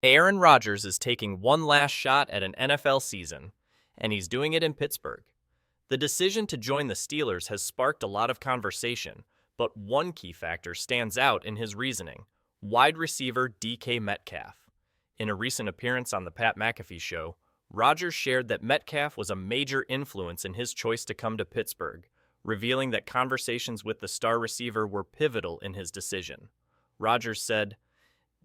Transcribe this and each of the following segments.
Aaron Rodgers is taking one last shot at an NFL season, and he's doing it in Pittsburgh. The decision to join the Steelers has sparked a lot of conversation, but one key factor stands out in his reasoning: wide receiver DK Metcalf. In a recent appearance on the Pat McAfee Show, Rodgers shared that Metcalf was a major influence in his choice to come to Pittsburgh, revealing that conversations with the star receiver were pivotal in his decision. Rodgers said,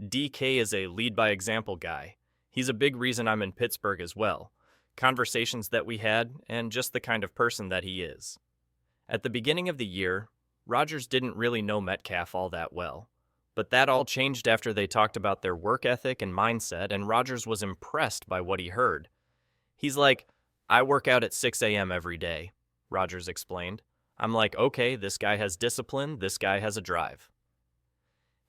"DK is a lead-by-example guy. He's a big reason I'm in Pittsburgh as well. Conversations that we had, and just the kind of person that he is." At the beginning of the year, Rodgers didn't really know Metcalf all that well. But that all changed after they talked about their work ethic and mindset, and Rodgers was impressed by what he heard. He's like, "I work out at 6 a.m. every day," Rodgers explained. "I'm like, okay, this guy has discipline, this guy has a drive."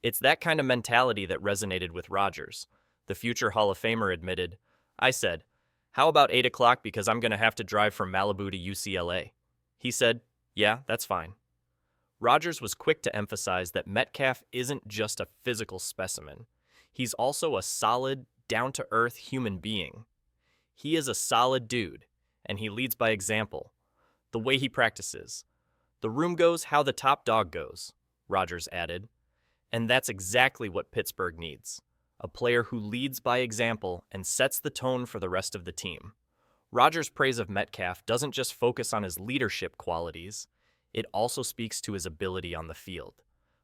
It's that kind of mentality that resonated with Rodgers. The future Hall of Famer admitted, "I said, how about 8 o'clock because I'm going to have to drive from Malibu to UCLA?" He said, "Yeah, that's fine." Rodgers was quick to emphasize that Metcalf isn't just a physical specimen. He's also a solid, down-to-earth human being. He is a solid dude, and he leads by example. The way he practices. "The room goes how the top dog goes," Rodgers added. And that's exactly what Pittsburgh needs: a player who leads by example and sets the tone for the rest of the team. Rodgers' praise of Metcalf doesn't just focus on his leadership qualities, it also speaks to his ability on the field.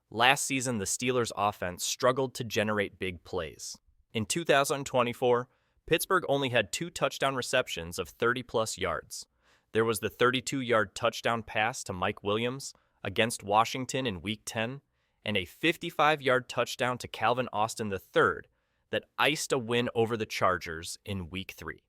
Last season, the Steelers' offense struggled to generate big plays. In 2024, Pittsburgh only had 2 touchdown receptions of 30-plus yards. There was the 32-yard touchdown pass to Mike Williams against Washington in Week 10, and a 55-yard touchdown to Calvin Austin III that iced a win over the Chargers in Week 3.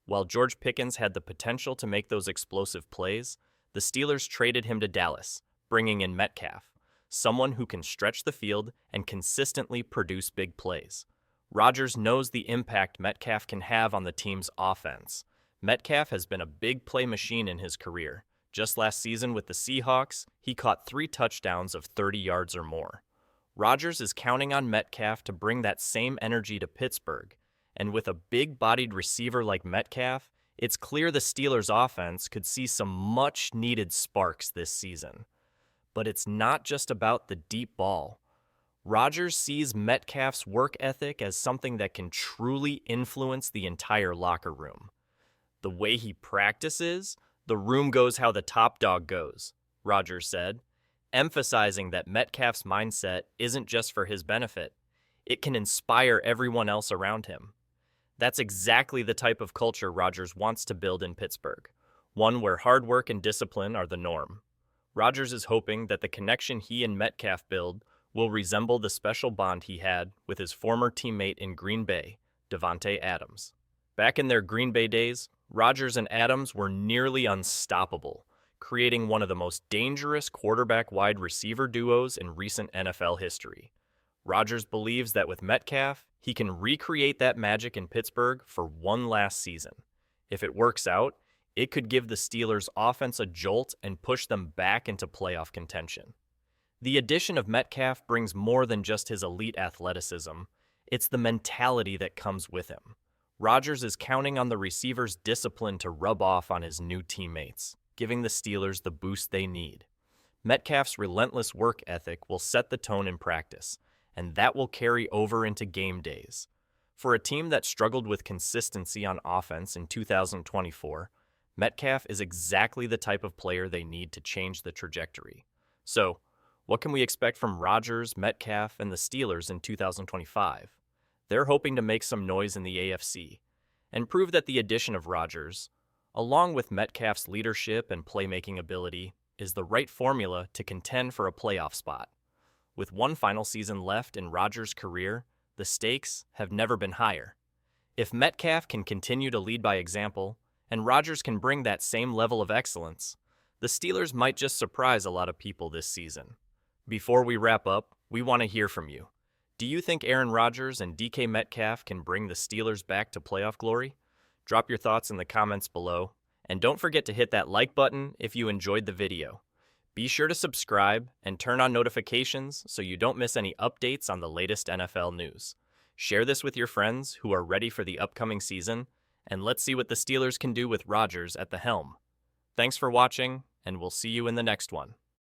While George Pickens had the potential to make those explosive plays, the Steelers traded him to Dallas, bringing in Metcalf, someone who can stretch the field and consistently produce big plays. Rodgers knows the impact Metcalf can have on the team's offense. Metcalf has been a big play machine in his career. Just last season with the Seahawks, he caught 3 touchdowns of 30 yards or more. Rodgers is counting on Metcalf to bring that same energy to Pittsburgh, and with a big-bodied receiver like Metcalf, it's clear the Steelers' offense could see some much-needed sparks this season. But it's not just about the deep ball. Rodgers sees Metcalf's work ethic as something that can truly influence the entire locker room. The way he practices, "The room goes how the top dog goes," Rodgers said, emphasizing that Metcalf's mindset isn't just for his benefit. It can inspire everyone else around him. That's exactly the type of culture Rodgers wants to build in Pittsburgh, one where hard work and discipline are the norm. Rodgers is hoping that the connection he and Metcalf build will resemble the special bond he had with his former teammate in Green Bay, Davante Adams. Back in their Green Bay days, Rodgers and Adams were nearly unstoppable, creating one of the most dangerous quarterback-wide receiver duos in recent NFL history. Rodgers believes that with Metcalf, he can recreate that magic in Pittsburgh for one last season. If it works out, it could give the Steelers' offense a jolt and push them back into playoff contention. The addition of Metcalf brings more than just his elite athleticism. It's the mentality that comes with him. Rodgers is counting on the receiver's discipline to rub off on his new teammates, giving the Steelers the boost they need. Metcalf's relentless work ethic will set the tone in practice, and that will carry over into game days. For a team that struggled with consistency on offense in 2024, Metcalf is exactly the type of player they need to change the trajectory. So, what can we expect from Rodgers, Metcalf, and the Steelers in 2025? They're hoping to make some noise in the AFC and prove that the addition of Rodgers, along with Metcalf's leadership and playmaking ability, is the right formula to contend for a playoff spot. With one final season left in Rodgers' career, the stakes have never been higher. If Metcalf can continue to lead by example, and Rodgers can bring that same level of excellence, the Steelers might just surprise a lot of people this season. Before we wrap up, we want to hear from you. Do you think Aaron Rodgers and DK Metcalf can bring the Steelers back to playoff glory? Drop your thoughts in the comments below, and don't forget to hit that like button if you enjoyed the video. Be sure to subscribe and turn on notifications so you don't miss any updates on the latest NFL news. Share this with your friends who are ready for the upcoming season, and let's see what the Steelers can do with Rodgers at the helm. Thanks for watching, and we'll see you in the next one.